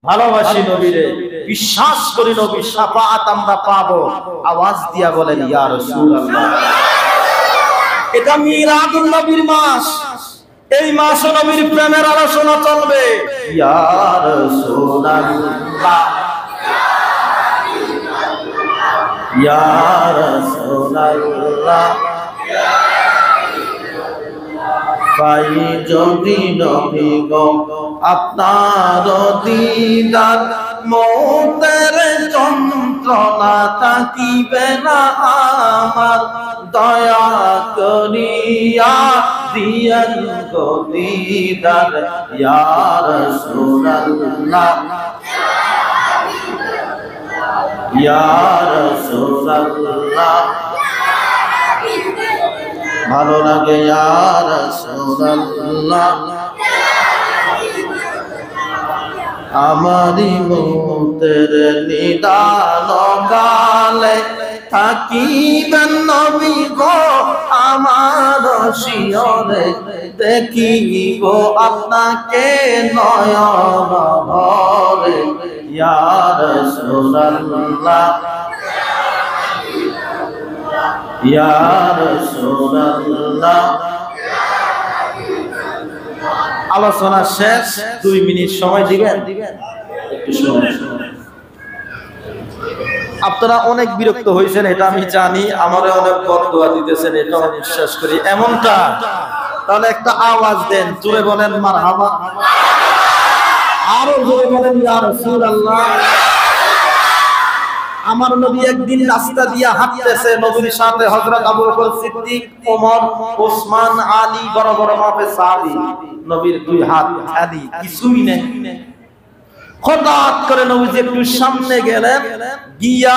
ভালোবাসি নবীরে, বিশ্বাস করি নবীর শাফাআত আমরা পাবো। আওয়াজ দিয়া বলেন ইয়া রাসূলুল্লাহ। এটা মিলাদুন নবীর মাস, এই মাসে নবীর প্রেমের আলোচনা চলবে। ইয়া রাসূলুল্লাহ, ইয়া রাসূলুল্লাহ, পাই যদি নবী গো আপনার দিদার, মৌতের যন্ত্রণা থাকিবে না আমার, দয়া করিয়া দিয়েন গো দিদার। ইয়া রাসূলুল্লাহ, ইয়া রাসূলুল্লাহ, ভালো লাগে ইয়া রাসূলুল্লাহ, আমারি মৌতের নিদান কালে থাকিবেন নবী গো আমার শিয়রে, দেখিব আপনাকে নয়ন ভরে। ইয়া রাসূলুল্লাহ, ইয়া রাসূলুল্লাহ। আলোচনা শেষ, 2 মিনিট সময় দিবেন, একটু শুনুন। আপনারা অনেক বিরক্ত হয়েছেন, এটা আমি জানি, আমারে অনেক বদদুয়া দিতেছেন, এটা আমি বিশ্বাস করি এমনটা। তাহলে একটা আওয়াজ দেন, জোরে বলেন মারহাবা, আরো জোরে বলেন ইয়া রাসূলুল্লাহ। আমার নবী একদিন রাস্তা দিয়ে হাঁটতেছে, নবীর সাথে হযরত আবু বকর সিদ্দিক, ওমর, ওসমান, আলী, বড় বড় মাপে সাহাবী। নবীর 2 হাত খালি, কিছুই নেই। হঠাৎ করে নবীজি একটু সামনে গেলেন, গিয়া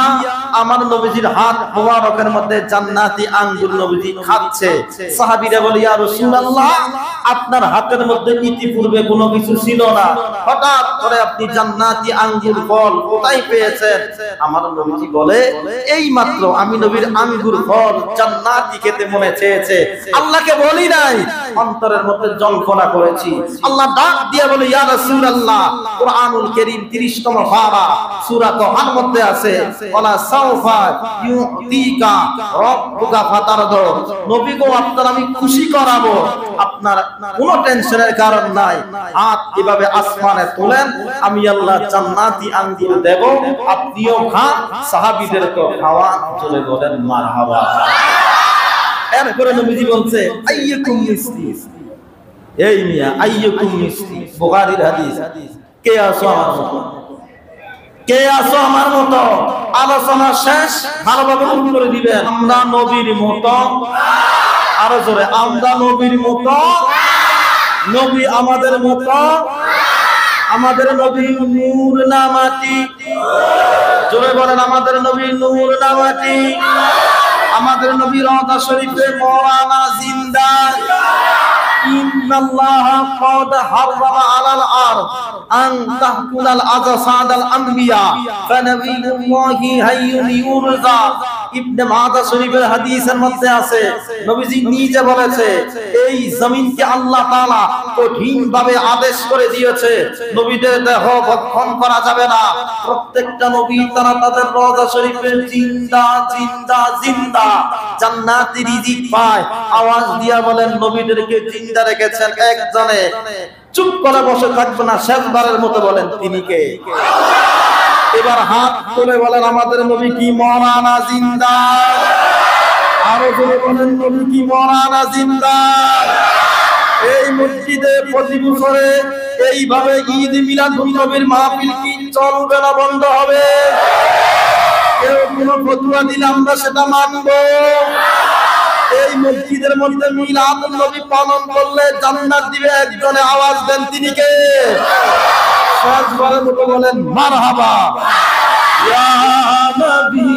আমার নবীজির হাত মোবারকের মধ্যে জান্নাতি আঙ্গুর নবীজি খাচ্ছে। সাহাবীরা বলে ইয়া রাসূলুল্লাহ, আপনার হাতের মধ্যে ইতিপূর্বে কোনো কিছু ছিল না, হঠাৎ করে আপনি জান্নাতি আঙ্গুর ফল কোথায় পেয়েছেন? আমার নবীজি বলে এই মাত্র আমি নবীর আঙ্গুর ফল জান্নাতি খেতে মনে চেয়েছে, আল্লাহকে বলি নাই, অন্তরের মধ্যে জল্পনা করেছি। আল্লাহ ডাক দিয়ে বলে ইয়া রাসূলুল্লাহ, কুরআনুল কারীম 30তম পারা সূরা তোহার মধ্যে আছে, ওয়ালা সাওফা ইউতিকা রাব্বুকা ফাতারদু, নবী গো আপনার আমি খুশি করাবো, আপনার কোনো টেনশনের কারণ নাই। হাত এভাবে আসমানে তোলেন, আমি আল্লাহ জান্নাতি আঙ্গুর দেব, আপনিও খান, সাহাবীদেরকে খাওয়ান। চলে বলেন মারহাবা। এরপরে নবীজি বলছে আইয়াকুম মিসলি, এই মিয়া আইয়াকুম মিসলি, বুখারীর হাদিস। কে আছো আমার মতো, কে আছো আমার মতো? আলোচনা শেষ, ভালোভাবে উত্তর দিবেন। আমরা নবীর মতো, আরো জোরে, আমরা নবীর মতো, নবী আমাদের মতো, আমাদের নবী নূর না মাটি? জোরে বলেন আমাদের নবী নূর না মাটি? আমাদের নবী রওজা শরীফে মওলানা জিন্দা। ইন্নাল্লাহা ক্বাদ হাররামা আলাল আরদ আন তাহকুলাল আজসাদাল আম্বিয়া ফানাবিয়ুল্লাহি হাইয়ুন ইউরজা। ইবনে মাজাহ শরীফের হাদিসের মধ্যে আছে, নবীজি নিজে বলেছে এই জমিনকে আল্লাহ তাআলা কঠিন ভাবে আদেশ করে দিয়েছে, নবীদের দেহ ভক্ষণ করা যাবে না। প্রত্যেকটা নবী তারা তাদের রওজা শরীফে জিন্দা জিন্দা জিন্দা জান্নাতি রিজিক পায়। আওয়াজ দিয়া বলেন নবীদেরকে জিন্দা রেখেছেন একজনে। চুপ করে বসে থাকবে না, শেষবারের মতো বলেন তিনি কে? এবার হাত তুলে বলেন আমাদের নবী কি মওলানা জিন্দা? আরো জোরে বলেন নবী কি মওলানা জিন্দা? এই মসজিদে প্রতি বছরে এইভাবে ঈদ মিলাদুন নবীর মাহফিল কি চলবে না বন্ধ হবে? কেউ কোনো ফতোয়া দিলে আমরা সেটা মানব। এই মসজিদের মধ্যে মিলাদুন নবী পালন করলে জান্নাত দিবে একজনে, আওয়াজ দেন তিনি কে? শেষবারের মতো বলেন মারহাবা। ইয়া নবী